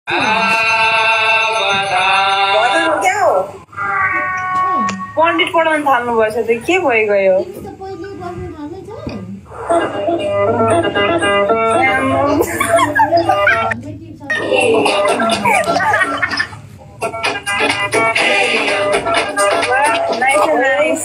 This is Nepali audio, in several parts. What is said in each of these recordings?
क्या हो पण्डित पढाउन थाल्नु भएछ त के भइगयो नाइस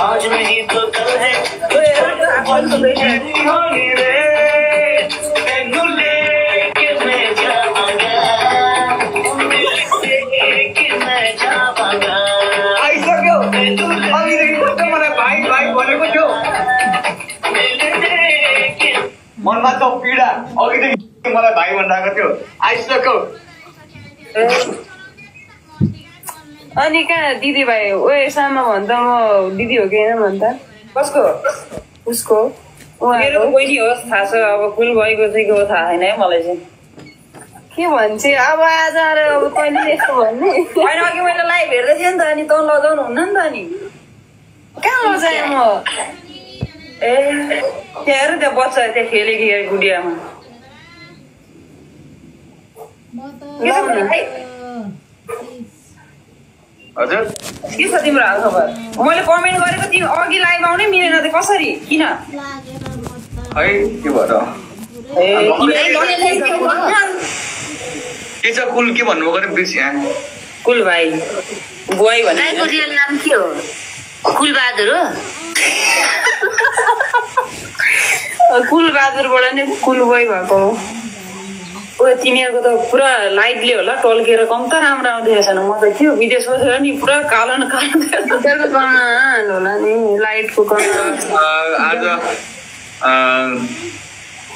आज नहीं तो कल है मनमा त पीडा अघिदेखि मलाई भाइ भनिरहेको थियो आइसक्यो अनि कहाँ दिदी भाइ ओए सामा भन्दा म दिदी हो कि होइन भन्दा कसको उसको मेरो बहिनी हो थाहा छ अब फुल भएको चाहिँ के हो थाहा छैन है मलाई चाहिँ के भन्छ अब आज अब कहिले यस्तो भन्ने होइन अघि मैले लाइभ हेर्दै थिएँ नि त अनि तँ लजाउनु हुन्न नि त अनि कहाँ लजाएँ म ए त्यहाँ हेर त्यहाँ बच्चा त्यहाँ खेले कि गुडियामा हजुर के छ तिम्रो हाल खबर मैले कमेन्ट गरेको तिमी अघि लाइभ आउनै मिलेन त कसरी किन है के भएर के छ कुल के भन्नुभयो अरे बेसी यहाँ कुल भाइ बुवाई भने रियल नाम के हो कुलबहादुर हो कुलबहादुरबाट नै कुलबोय भएको हो ओ तिमीहरूको त पुरा लाइटले होला टल्केर कम त राम्रो आउँदै रहेछ म त त्यो विदेश बसेर नि पुरा कालो न कालो होला नि लाइटको आज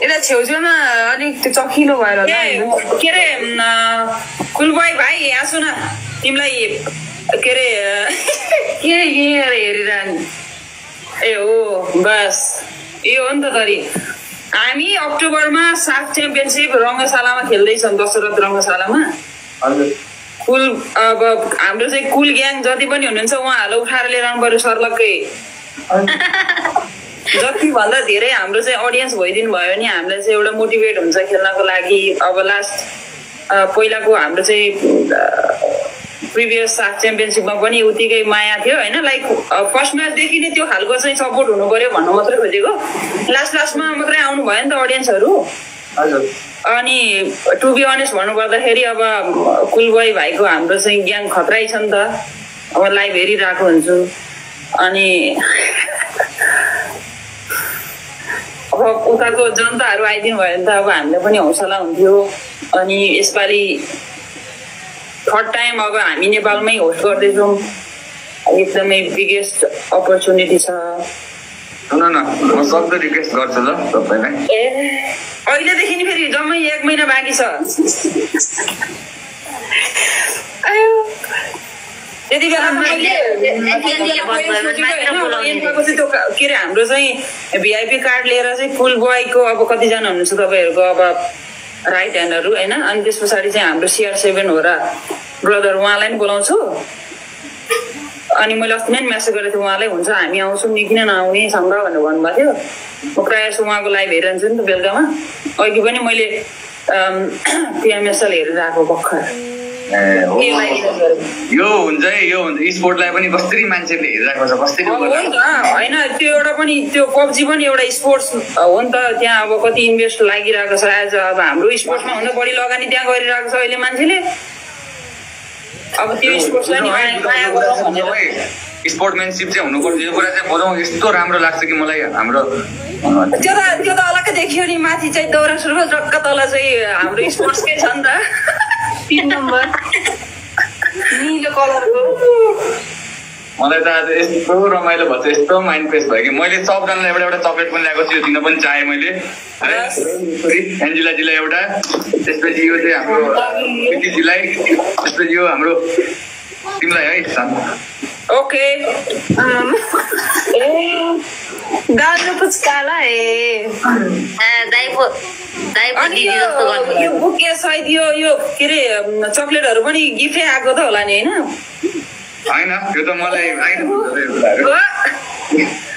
यता छेउछेउमा अलिक चखिलो भएर के अरे कुलबोय भाइ यहाँ सुन तिमीलाई के अरे के हेरिरहने ए हो बस यो हो नि त तरी हामी अक्टोबरमा साफ च्याम्पियनसिप रङ्गशालामा खेल्दैछौँ दशरथ रङ्गशालामा कुल अब हाम्रो चाहिँ कुल ग्याङ जति पनि हुनुहुन्छ उहाँहरूलाई उठाएर लिएर आउनु पर्यो सर्लक्कै जति भन्दा धेरै हाम्रो चाहिँ अडियन्स भइदिनु भयो भने हामीलाई चाहिँ एउटा मोटिभेट हुन्छ खेल्नको लागि अब लास्ट पहिलाको हाम्रो चाहिँ प्रिभियस साफ च्याम्पियनसिपमा पनि उत्तिकै माया थियो होइन लाइक फर्स्ट म्याचदेखि नै त्यो खालको चाहिँ सपोर्ट हुनु पर्यो भन्नु मात्रै खोजेको लास्टमा मात्रै आउनु भयो नि त अडियन्सहरू अनि टु बी अनेस्ट भन्नुपर्दाखेरि अब कुलबोय भाइको हाम्रो चाहिँ ग्याङ खतरै छ नि त अब लाइभ हेरिरहेको हुन्छु अनि अब उताको जनताहरू आइदिनु भयो भने त अब हामीलाई पनि हौसला हुन्थ्यो अनि यसपालि थर्ड टाइम अब हामी नेपालमै होस्ट गर्दैछौँ एकदमै बिगेस्ट अपर्च्युनिटी छ सुन न म सक्दो रिक्वेस्ट गर्छु ल तपाईँलाई ए अहिलेदेखि नि फेरि जम्मै 1 महिना बाँकी छ त्यति बेला के अरे हाम्रो चाहिँ भिआइपी कार्ड लिएर चाहिँ फुल बोयको अब कतिजना हुनुहुन्छ तपाईँहरूको अब राइट ह्यान्डहरू होइन अनि त्यस पछाडि चाहिँ हाम्रो CR7 हो र ब्रदर उहाँलाई पनि बोलाउँछु अनि मैले अस्ति नै मेसेज गरेको थिएँ उहाँलाई हुन्छ हामी आउँछौँ नि किन नआउने सँग भनेर भन्नुभएको थियो म प्रायः जस्तो उहाँको लाइभ हेरिरहन्छु नि त बेलुकामा अघि पनि मैले PMSL हेरिरहेको भर्खर यो हुन्छ है यो हुन्छ स्पोर्टलाई पनि कसरी मान्छेले हेरिरहेको छ कसरी होइन त्यो एउटा पनि त्यो PUBG पनि एउटा स्पोर्ट्स हो नि त त्यहाँ अब कति इन्भेस्ट लागिरहेको छ एज अब हाम्रो स्पोर्ट्समा भन्दा बढी लगानी त्यहाँ गरिरहेको छ अहिले मान्छेले अब त्यो स्पोर्ट्सलाई नि माया गरौँ भनेर स्पोर्टम्यानसिप चाहिँ हुनुपर्छ यो कुरा चाहिँ बजाउँ यस्तो राम्रो लाग्छ कि मलाई हाम्रो त्यो त अलग्गै देखियो नि माथि चाहिँ दौरा सुरुमा जग्ग तल चाहिँ हाम्रो स्पोर्ट्सकै छ नि त 3 नम्बर नीलो कलरको मलाई त आज यस्तो रमाइलो भन्छ यस्तो माइन्ड फ्रेस भयो कि मैले सबजनालाई एउटा चक्लेट पनि ल्याएको छु दिन पनि चाहेँ मैले एन्जिलाजीलाई एउटा त्यसपछि यो चाहिँ हाम्रो पिटीजीलाई त्यसपछि यो हाम्रो तिमीलाई है ओके गाउनु पुचकाला दाइपो अनि दिदी जस्तो गर्नु यो बुके सहित यो के अरे चक्लेटहरू पनि गिफ्टै आएको त होला नि होइन होइन त्यो त मलाई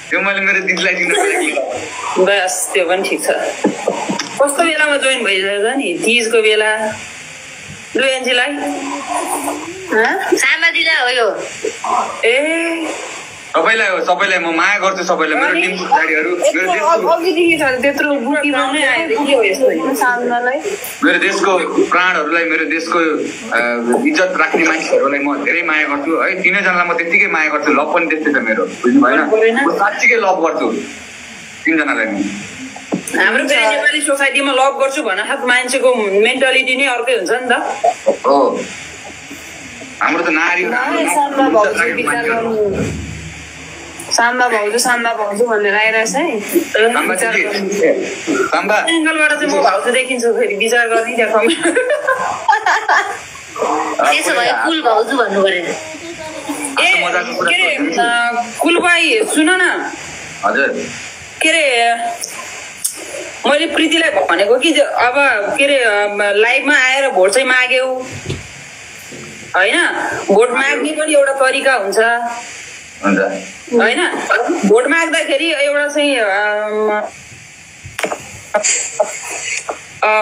त्यो मैले मेरो दिदीलाई दिनु बस त्यो पनि ठिक छ कस्तो बेलामा जोइन भइसकेछ नि तिजको बेला लु एन्जीलाई सामाजिला हो यो सबैलाई हो सबैलाई म माया गर्छु सबैलाई मेरो टिमको खेलाडीहरू अघिदेखि छ त्यत्रो बुकी नै आयो के हो यस्तो सामनालाई मेरो देशको प्राणहरूलाई मेरो देशको इज्जत राख्ने मान्छेहरूलाई म धेरै माया गर्छु है तीनैजनालाई म त्यतिकै माया गर्छु लभ पनि त्यस्तै छ मेरो बुझ्नु भएन म साँच्चीकै लभ गर्छु तीनजनालाई म हाम्रो फेरि नेपाली सोसाइटीमा लभ गर्छु भन्न साथ मान्छेको मेन्टालिटी नै अर्कै हुन्छ नि त हो हाम्रो त नारी साम्बा भाउजू भनेर आइरहेछ है एङ्गलबाट चाहिँ म भाउजू देखिन्छु फेरि विचार गर्ने त्यहाँ त्यसो भए कुल भाउजू भन्नु पऱ्यो ए के अरे कुलबाई सुन न हजुर के अरे मैले प्रीतिलाई भनेको कि अब के अरे लाइभमा आएर भोट चाहिँ माग्यौ होइन भोट माग्ने पनि एउटा तरिका हुन्छ होइन भोट माग्दाखेरि एउटा चाहिँ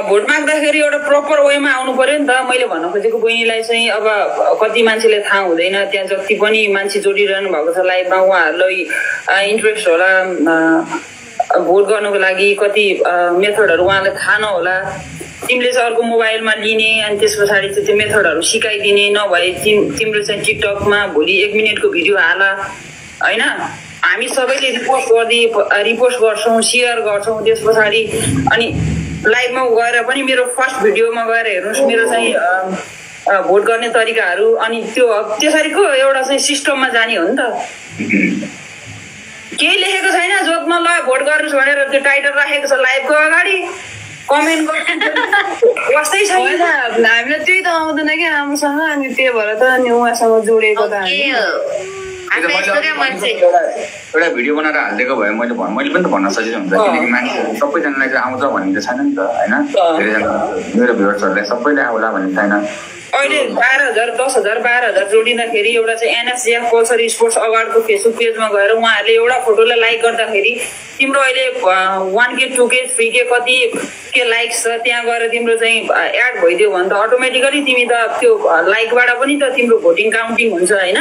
भोट माग्दाखेरि एउटा प्रपर वेमा आउनु पर्यो नि त मैले भन्न खोजेको बहिनीलाई चाहिँ अब कति मान्छेले थाहा हुँदैन त्यहाँ जति पनि मान्छे जोडिरहनु भएको छ लाइभमा उहाँहरूलाई इन्ट्रेस्ट होला भोट गर्नुको लागि कति मेथडहरू उहाँलाई थाहा नहोला तिमीले चाहिँ अर्को मोबाइलमा लिने अनि त्यस पछाडि चाहिँ त्यो मेथडहरू सिकाइदिने नभए तिम्रो चाहिँ टिकटकमा भोलि 1 मिनटको भिडियो हाल होइन हामी सबैले रिपोस्ट गर्छौँ सेयर गर्छौँ त्यस पछाडि अनि लाइभमा गएर पनि मेरो फर्स्ट भिडियोमा गएर हेर्नुहोस् मेरो चाहिँ भोट गर्ने तरिकाहरू अनि त्यो त्यसरीको एउटा चाहिँ सिस्टममा जाने हो नि त केही लेखेको छैन जोतमा ल भोट गर्नुहोस् भनेर त्यो टाइटल राखेको छ लाइभको अगाडि कमेन्ट गर्नु वास्तै छैन हामीलाई त्यही त आउँदैन कि राम्रोसँग अनि त्यही भएर त अनि उहाँसँग जोडेको त एउटा भिडियो बनाएर हालिदिएको भए मैले पनि त भन्न सजिलो हुन्छ किनकि मान्छे सबैजनालाई चाहिँ आउँछ भन्ने त छैन नि त होइन धेरैजना मेरो भ्युअर्सहरूलाई सबैले आउला भन्ने छैन अहिले 12,000 10,000 12,000 जोडिँदाखेरि एउटा चाहिँ एनएसजीएफ कल्चर स्पोर्ट्स अवार्डको फेसबुक पेजमा गएर उहाँहरूले एउटा फोटोलाई लाइक गर्दाखेरि तिम्रो अहिले 1K 2K 3K कति के लाइक्स छ त्यहाँ गएर तिम्रो चाहिँ एड भइदियो भने त अटोमेटिकली तिमी त त्यो लाइकबाट पनि त तिम्रो भोटिङ काउन्टिङ हुन्छ होइन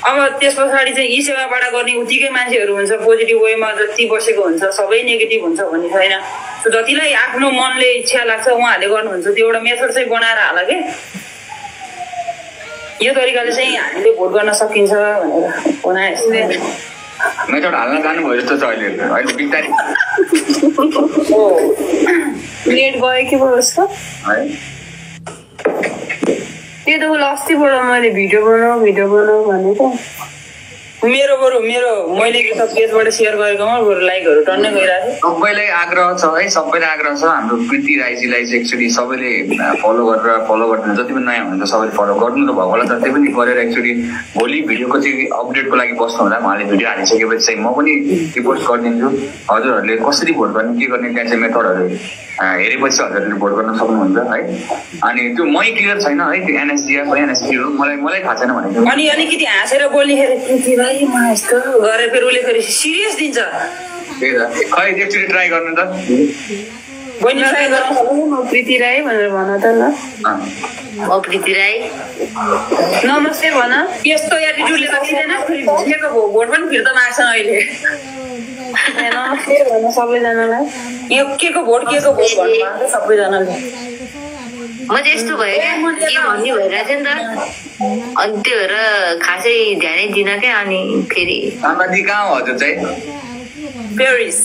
अब त्यस पछाडि चाहिँ यी सेवाबाट गर्ने उत्तिकै मान्छेहरू हुन्छ पोजिटिभ वेमा जति बसेको हुन्छ सबै नेगेटिभ हुन्छ भन्ने छैन जतिलाई आफ्नो मनले इच्छा लाग्छ उहाँहरूले गर्नुहुन्छ त्यो एउटा मेथड चाहिँ बनाएर हाल के यो तरिकाले चाहिँ हामीले भोट गर्न सकिन्छ भनेर बनाए मेथड हाल्न जानुभयो जस्तो छ अहिले बिस्तारै लेट गयो कि भयो उसको त्यो त उसले अस्तिबाट मैले भिडियो बनाऊ भनेको मेरो मैले त पेजबाट सेयर गरेकोमा बरु लाइकहरू टन्नै गइरहेको सबैलाई आग्रह छ है सबैलाई आग्रह छ हाम्रो प्रीति राईजीलाई चाहिँ एक्चुअली सबैले फलो गर्दैन जति पनि नयाँ हुनुहुन्छ सबैले फलो गर्नु त भयो होला तर त्यही पनि गरेर एक्चुअली भोलि भिडियोको चाहिँ अपडेटको लागि बस्नु होला उहाँले भिडियो हालिसकेपछि चाहिँ म पनि रिपोर्ट गरिदिन्छु हजुरहरूले कसरी भोट गर्ने के गर्ने त्यहाँ चाहिँ मेथडहरू हेरेपछि हजुरहरूले भोट गर्न सक्नुहुन्छ है अनि त्यो मै क्लियर छैन है त्यो एनएसजीएफ एनएसजी हो मलाई थाहा छैन भनेको अनि अलिकति हाँसेर बोल्नेखेरि गरे फेरि उसले फेरि सिरियस दिन्छ त्यही त खै एकचोटि ट्राई गर्नु त बहिनी ट्राई गर्नु म प्रीति राई भनेर भन त ल म प्रीति राई नमस्ते भन यस्तो एटिट्युडले त दिँदैन फेरि भोटेको भोट पनि फिर्ता माग्छन् अहिले नमस्ते भन सबैजनालाई यो के को भोट भन्नुभएको सबैजनाले म चाहिँ यस्तो भयो क्या के भन्ने भइरहेको थियो नि त अनि त्यो भएर खासै ध्यानै दिन क्या अनि फेरि आमाजी कहाँ हो हजुर चाहिँ पेरिस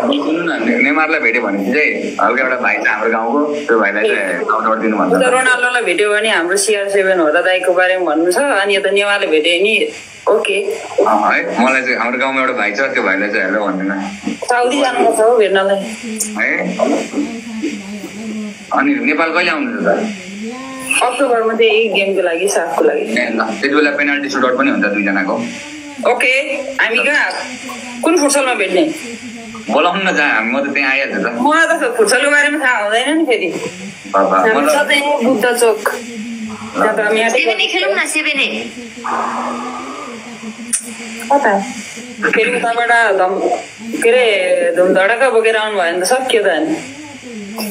सुन्नु न नेमारलाई भेट्यो भने चाहिँ हल्का एउटा भाइ छ हाम्रो गाउँको त्यो भाइलाई चाहिँ आउट दिनु भन्छ रोनाल्डोलाई भेट्यो भने हाम्रो CR7 होला दाइको बारेमा भन्नु छ अनि यता नेमारले भेट्यो नि ओके है मलाई चाहिँ हाम्रो गाउँमा एउटा भाइ छ त्यो भाइलाई चाहिँ हेलो भन्दैन साउदी जानुपर्छ हो भेट्नलाई है अनि नेपाल कहिले आउनुहुन्छ त अक्टोबरमा चाहिँ यही गेमको लागि साफको लागि ल त्यति बेला पेनाल्टी सुटआउट पनि हुन्छ दुईजनाको ओके हामी कहाँ कुन फुटसलमा भेट्ने बोलाउनु न जहाँ म त त्यहाँ आइहाल्छु त मलाई त फुटसलको बारेमा थाहा हुँदैन नि फेरि सधैँ बुद्ध चोक सेभेने खेलौँ न सेभेने कता फेरि उताबाट के अरे धुमधडका बोकेर आउनु भयो भने त सक्यो त अनि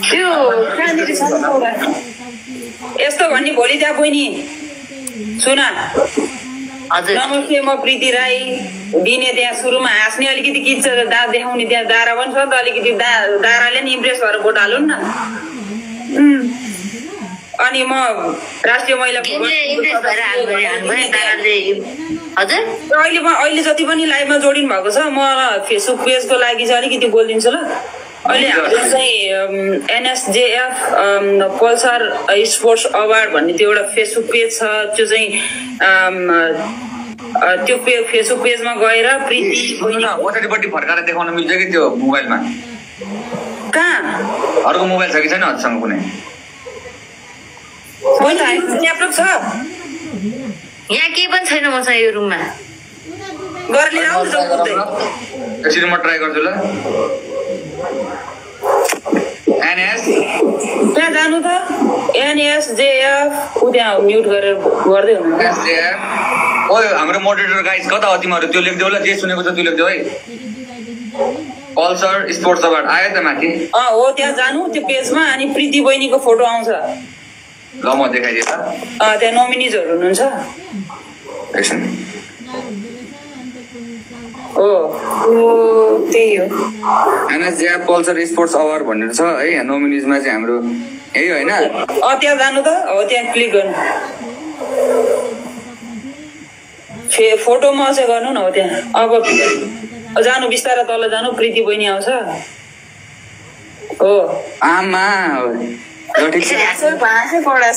त्यो कहाँनिर छ नि एउटा यस्तो भन्ने भोलि त्यहाँ बहिनी सुन हजुर नमस्ते म प्रीति राई दिने त्यहाँ सुरुमा हाँस्ने अलिकति किच्छ दाँत देखाउने त्यहाँ दारा पनि छ नि त अलिकति दाराले नि इम्प्रेस भएर भोट हालौँ न अनि म राष्ट्रिय महिला इम्प्रेस भएर हाल्नुभयो दादाले हजुर अहिले जति पनि लाइभमा जोडिनु भएको छ म फेसबुक पेजको लागि चाहिँ अलिकति बोलिदिन्छु ल अहिले हाम्रो चाहिँ एनएसजेएफ पल्सर स्पोर्ट्स अवार्ड भन्ने त्यो एउटा फेसबुक पेज छ त्यो चाहिँ त्यो फेसबुक पेजमा गएर प्रीति पछाडिपट्टि फर्काएर देखाउन मिल्छ कि त्यो मोबाइलमा कहाँ अर्को मोबाइल छ कि छैन हजुरसँग कुनै ल्यापटप छ यहाँ केही पनि छैन मसँग यो रुममा गरेर लिएर आउँछ यसरी म ट्राई गर्छु ल एनएस त्यहाँ जानु त एनएसजेएफ ऊ त्यहाँ म्युट गरेर गर्दै हुनु ओ हाम्रो मोडरेटर गाइस कता हो तिमीहरू त्यो लेख्देऊ ल जे सुनेको छ त्यो लेख्देऊ है पल्सर स्पोर्ट्स अवार्ड आयो त माथि हो त्यहाँ जानु त्यो पेजमा अनि प्रीति बहिनीको फोटो आउँछ ल म देखाइदिएँ त त्यहाँ नोमिनिजहरू हुनुहुन्छ एकछिन हो त्यही हो एनएसजेएफ पल्सर स्पोर्ट्स अवार्ड भनेर छ है यहाँ नोमिनिजमा चाहिँ हाम्रो यही होइन त्यहाँ जानु त हो त्यहाँ क्लिक गर्नु फोटोमा चाहिँ गर्नु न हो त्यहाँ अब जानु बिस्तारै तल जानु प्रीति बहिनी आउँछ हो आमा ल ठिक छ हाँसै कडा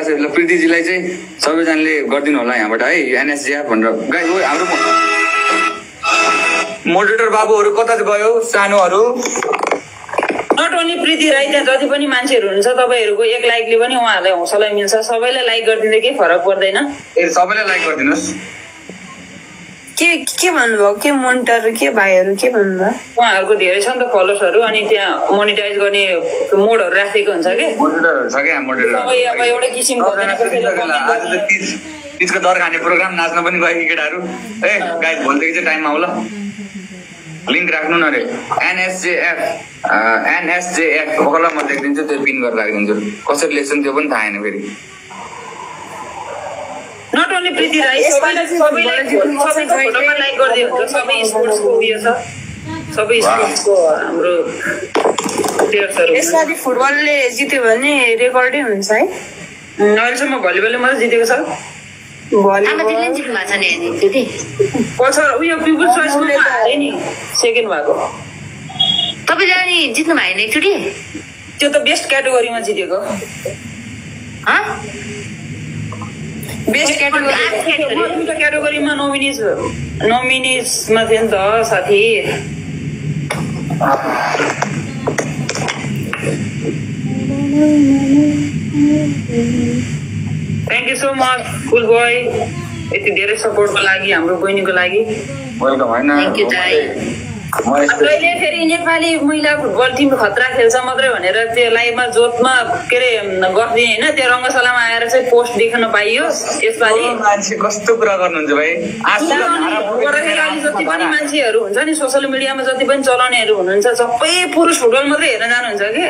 छ ल प्रीतिजीलाई चाहिँ सबैजनाले गरिदिनु होला यहाँबाट है एनएसजेएफ भनेर गाई हाम्रो मोडरेटर बाबुहरू कता गयो सानोहरू नट ओन्ली प्रीति राई त्यहाँ जति पनि मान्छेहरू हुनुहुन्छ तपाईँहरूको एक लाइकले पनि उहाँहरूलाई हौसला मिल्छ सबैलाई लाइक गरिदिँदा केही फरक पर्दैन ए सबैलाई लाइक गरिदिनुहोस् के भन्नुभयो के मोनिटर के भाइहरू के भन्नुभयो उहाँहरूको धेरै छ नि त फलोवर्सहरू अनि त्यहाँ मोनिटाइज गर्ने मोडहरू राखेको हुन्छ कि मोडरेटर छ क्या मोडरेटर अब एउटा किसिमको आज त तिजको दर खाने प्रोग्राम नाच्न पनि गयो केटाहरू ए गाइस भोलिदेखि चाहिँ टाइममा आऊ ल लिङ्क राख्नु न रे एनएसजेएफ ओकला म लेखिदिन्छु त्यो पिन गरेर राखिदिन्छु कसरी लेख्छन् त्यो पनि थाहा छैन फेरि नट ओन्ली प्रीति राई सबैलाई फोटोमा लाइक गर्दै हुन्छ सबै स्पोर्ट्सको उयो छ सबै स्पोर्ट्सको हाम्रो प्लेयर्सहरू यसपालि फुटबलले जित्यो भने रेकर्डै हुन्छ है अहिलेसम्म भलिबलले मात्रै जितेको छ पल्सर उयो पिपुल्स चोइसको हारे नि सेकेन्ड भएको तपाईँले अनि जित्नु भएन एकचोटि त्यो त बेस्ट क्याटेगोरीमा जितेको बेस्ट क्याटेगोरीमा नोमिनिजमा थियो नि त साथी thank you so much full boy यति धेरै सपोर्टको लागि हाम्रो बहिनीको लागि वेलकम होइन अहिले फेरि नेपाली महिला फुटबल टिम खतरा खेल्छ मात्रै भनेर त्यो लाइभमा जोतमा के अरे गरिदिए होइन त्यो रङ्गशालामा आएर चाहिँ पोस्ट देख्न पाइयो यसपालि मान्छे कस्तो कुरा गर्नुहुन्छ भाइ जति पनि मान्छेहरू हुन्छ नि सोसियल मिडियामा जति पनि चलाउनेहरू हुनुहुन्छ सबै पुरुष फुटबल मात्रै हेर्न जानुहुन्छ कि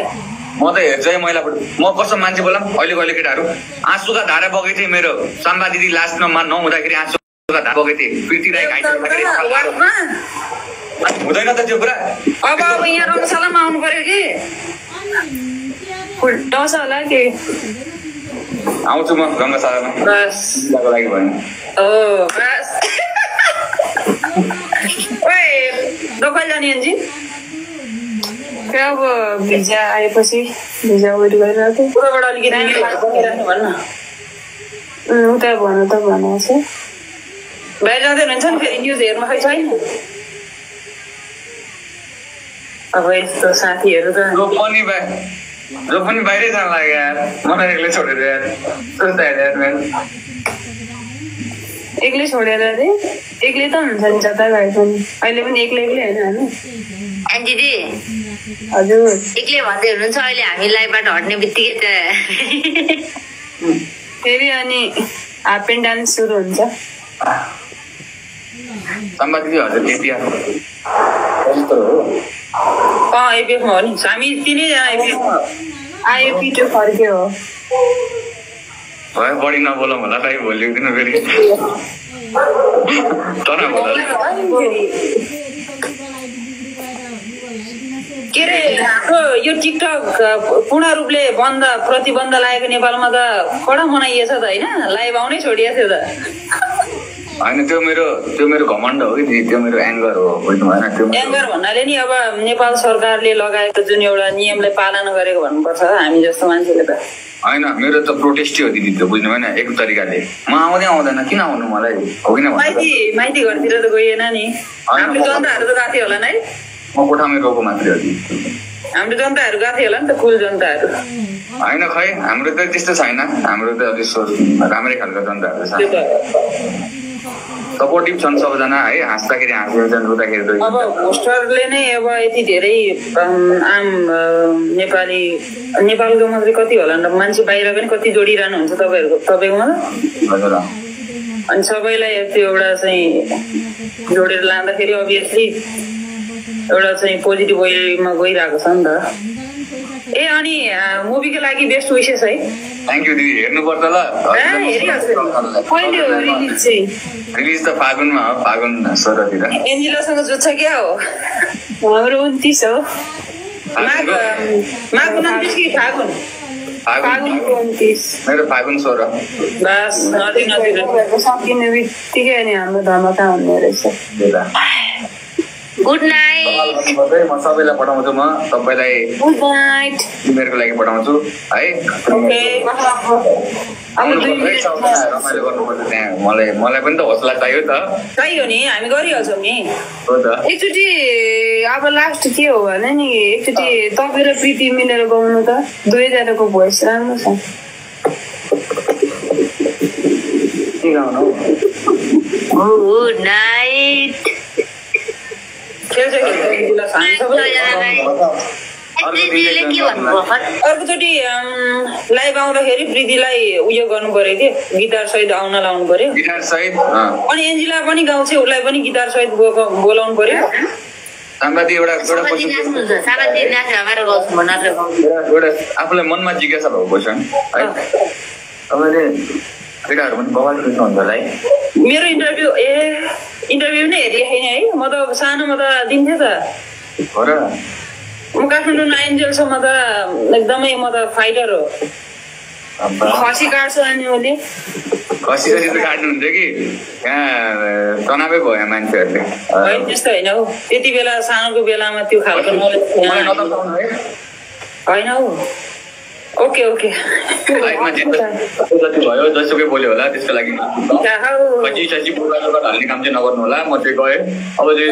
म त हेर्छु है महिला फुटबल म कस्तो मान्छे बोलाम अहिले केटाहरू आँसुका धारा बगेथे मेरो साम्बा दिदी लास्टमा नहुँदाखेरि आँसुका धारा बगेथे प्रीति राई हुँदैन त त्यो कुरा अब यहाँ रङ्गशालामा आउनु पर्यो कि डस होला के आउँछु म रङ्गशालामा बस लागि भएन बस दोकान जाने अन्जी अब भिजा आएपछि भिजा वेट गरिरहेको थिएँ उताबाट अलिकति भन्न उता भन्नु त भनेको छ बाहिर जाँदै हुनुहुन्छ नि फेरि न्युज हेर्नु खै छैन अब यस्तो साथीहरू त पनि भाइ जो पनि बाहिरै जान लाग्यो यार मलाई एक्लै छोडेर यार एक्लै छोडेर रे एक्लै त हुन्छ नि जता गए पनि अहिले पनि एक्लै होइन हामी आन्टी दिदी हजुर एक्लै भन्दै हुनुहुन्छ अहिले हामी लाइभबाट हट्ने बित्तिकै फेरि अनि हाफ प्यान्ट डान्स सुरु हुन्छ सम्बा दिदी हजुर एपिआर एपिएफ हो नि हामी तिनैजना एपिएफ आयो पिटो फर्क्यो हो भयो बढी नबोलौँ होला खै भोलि दिनु फेरि तनाव होला के अरे हाम्रो यो टिकटक पूर्ण रूपले प्रतिबन्ध लागेको नेपालमा त कडा मनाइएछ त होइन लाइभ आउनै छोडिएको थियो त होइन त्यो मेरो घमण्ड हो कि त्यो मेरो एङ्गर हो बुझ्नु भएन त्यो एङ्गर भन्नाले नि अब नेपाल सरकारले लगाएको जुन एउटा नियमलाई पालना गरेको भन्नुपर्छ हामी जस्तो मान्छेले त होइन मेरो त प्रोटेस्टै हो दिदी त्यो बुझ्नु भएन एक तरिकाले म आउँदैन किन आउनु मलाई हो किन माइती घरतिर त गइएन नि हाम्रो जनताहरू त गएको थियो होला नि है म कोठामै गएको मात्रै हो दिदी हाम्रो जनताहरू गएको थियो होला नि त कुल जनताहरू होइन खै हाम्रो त त्यस्तो छैन हाम्रो त अलिक राम्रै खालको जनताहरू छ सपोर्टिभ छन् सबैजना है हाँस्दाखेरि हाँस्छन् रुँदाखेरि अब होस्टरले नै अब यति धेरै आम नेपालको मात्रै कति होला नि मान्छे बाहिर पनि कति जोडिरहनु हुन्छ तपाईँकोमा हजुर अनि सबैलाई त्यो एउटा चाहिँ जोडेर लाँदाखेरि अभियसली एउटा चाहिँ पोजिटिभ वेमा गइरहेको छ नि त ए अनि मुभीको लागि बेस्ट विशेष है थ्याङ्क यू दिदी हेर्नु पर्छ ल कहिले हो रिलिज चाहिँ रिलिज त फागुनमा हो फागुन 16 तिर एन्जिलासँग जुत्छ क्या हो हाम्रो 29 हो माघ 29 कि फागुन फागुन 29 मेरो फागुन 16 बस सकिने बित्तिकै अनि हाम्रो धमाका हुने रहेछ गुड नाइट म सबैलाई पठाउँछु म सबैलाई गुड नाइट तिमीहरूको लागि पठाउँछु है रमाइलो गर्नुपर्छ त्यहाँ मलाई पनि त हौसला चाहियो त चाहियो नि हामी गरिहाल्छौँ नि हो त एकचोटि अब लास्ट के हो भने नि एकचोटि तपाईँ र प्रीति मिलेर गाउनु त दुवैजनाको भोइस राम्रो छ के गाउनु गुड नाइट अर्कोचोटि लाइभ आउँदाखेरि प्रीतिलाई उयो गर्नु पर्यो कि गिटार सहित आउन लाउनु पर्यो गिटार सहित अनि एन्जिला पनि गाउँछ उसलाई पनि गिटार सहित बोलाउनु पर्यो साम्बादी एउटा आफूलाई मनमा जिज्ञासा भएको क्वेसन है तपाईँले केटाहरू पनि बवाल सुन्नुहुन्छ होला है मेरो इन्टरभ्यू नै हेरिरहेको छैन है म त सानोमा त दिन्थेँ त हो र म काठमाडौँ 9 जेलसम्म त एकदमै म त फाइटर हो खसी काट्छु अनि उसले खसी त काट्नुहुन्छ कि यहाँ तनावै भयो यहाँ मान्छेहरूले होइन त्यस्तो होइन हौ त्यति बेला सानोको बेलामा त्यो खालको नलेज होइन हौ ओके जति भयो जसुकै बोल्यो होला त्यसको लागि खसी हाल्ने काम चाहिँ नगर्नु होला म चाहिँ गएँ अब चाहिँ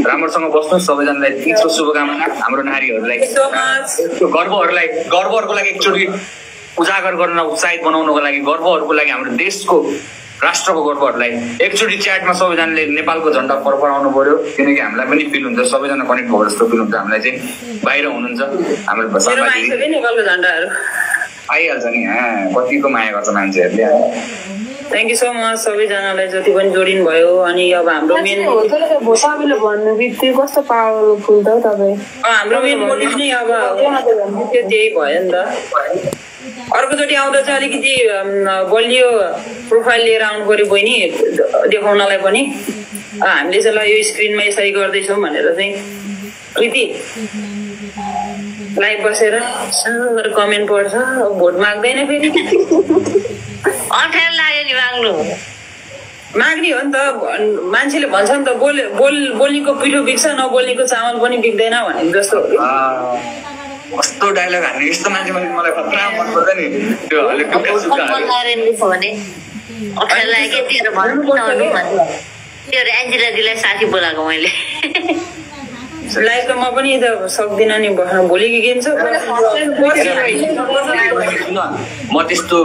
राम्रोसँग बस्नु सबैजनालाई तीजको शुभकामना हाम्रो नारीहरूलाई गर्वहरूको लागि एकचोटि उजागर गर्न उत्साहित बनाउनको लागि गर्वहरूको लागि हाम्रो देशको राष्ट्रको गर्वहरूलाई एकचोटि च्याटमा सबैजनाले नेपालको झन्डा फरफराउनु पर्यो किनकि हामीलाई पनि फिल हुन्छ सबैजना कनेक्ट भएको जस्तो फिल हुन्छ हामीलाई चाहिँ बाहिर हुनुहुन्छ हाम्रो नेपालको झन्डाहरू आइहाल्छ नि कतिको माया गर्छ मान्छेहरूले थ्याङ्क यू सो मच सबैजनालाई जति पनि जोडिनु भयो अनि अब हाम्रो मेन सबैले भन्नु बित्तिकै कस्तो पावरफुल त तपाईँ हाम्रो मेन मोटिभ नै अब त्यही भयो नि त अर्कोचोटि आउँदा चाहिँ अलिकति बलियो प्रोफाइल लिएर आउनु पर्यो बहिनी देखाउनलाई पनि हामीले चाहिँ ल यो स्क्रिनमा यसरी गर्दैछौँ भनेर चाहिँ प्रीति लाइभ बसेर कमेन्ट पढ्छ भोट माग्दैन फेरि अप्ठ्यारो लाग्यो नि माग्नु माग्ने हो नि त मान्छेले भन्छ नि त बोल्नेको पिठो बिग्छ नबोल्नेको चामल पनि बिग्दैन भनेको जस्तो कस्तो डायलग हान्ने यस्तो मान्छे मलाई खतरा मनपर्छ नि त्यो एन्जिला दिदीलाई साथी बोलाएको मैले लाइभ त म पनि त सक्दिनँ नि बस्न भोलि के छ म त्यस्तो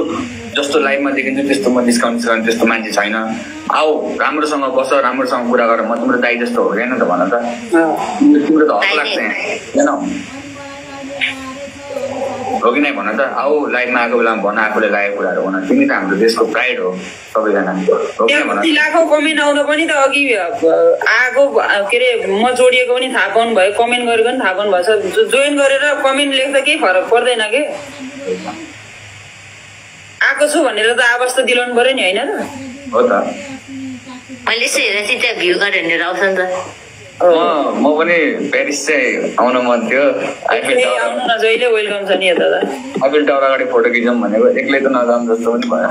जस्तो लाइभमा देखिन्छु त्यस्तो म डिस्काउन्ट त्यस्तो मान्छे छैन। आऊ राम्रोसँग बस, राम्रोसँग कुरा गर। म तिम्रो दाइ जस्तो हो होइन त भन त, तिम्रो त हक लाग्छ यहाँ हो कि नै भन त। आऊ लाइभमा आएको बेलामा भन, आफूले लागेको कुराहरू भन। तिमी त हाम्रो देशको प्राइड हो सबैजना, हो कि भन। लाखौँ कमेन्ट आउँदा पनि त अघि आएको के अरे म जोडिएको पनि थाहा पाउनु भयो, कमेन्ट गरेको पनि थाहा पाउनु भएको छ। जोइन गरेर कमेन्ट लेख्दा केही फरक पर्दैन के, आएको छु भनेर त आवाज त दिलाउनु पर्यो नि, होइन त? हो त। मैले यसो हेरेर चाहिँ त्यहाँ भ्यू गरेर हेरेर आउँछ नि त। म पनि प्यारिस चाहिँ आउनु मन थियो। आउनु न, जहिले वेलकम छ नि यता त। आइफेल टावर अगाडि फोटो खिचौँ भनेको, एक्लै त नजाउँ जस्तो पनि भयो।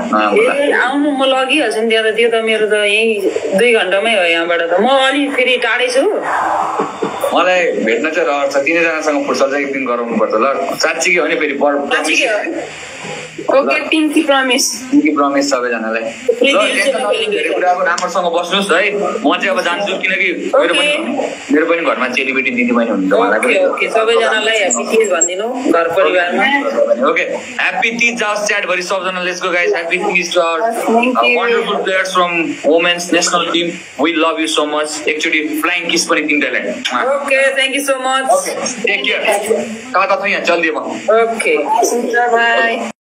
आउनु म लगिहाल्छु नि त्यहाँ त। त्यो त मेरो त यहीँ 2 घन्टामै हो यहाँबाट त। म अलि फेरि टाढै छु। मलाई भेट्न चाहिँ रहर छ। तिनैजनासँग फुटसल चाहिँ एक दिन गराउनु पर्छ ल। साँच्ची कि हो नि? फेरि ओके, पिङ्की प्रमिस सबैजनालाई। धेरै कुराको राम्रोसँग बस्नुहोस् है। म चाहिँ अब जान्छु, किनकि मेरो पनि घरमा चेलीबेटी दिदीबहिनी हुनुहुन्छ, उहाँलाई पनि। सबैजनालाई ह्याप्पी तीज भनिदिनु घर परिवारमा। ओके, ह्याप्पी तीज जाओस् च्याटभरि सबजना। Let's go guys, happy Teej to our wonderful players from women's national team. We love you so much. एकचोटि फ्लाइङ किस पनि तिमीलाई। Okay, thank you so much. Take care. कता छ यहाँ? जल्दी म। Okay, by.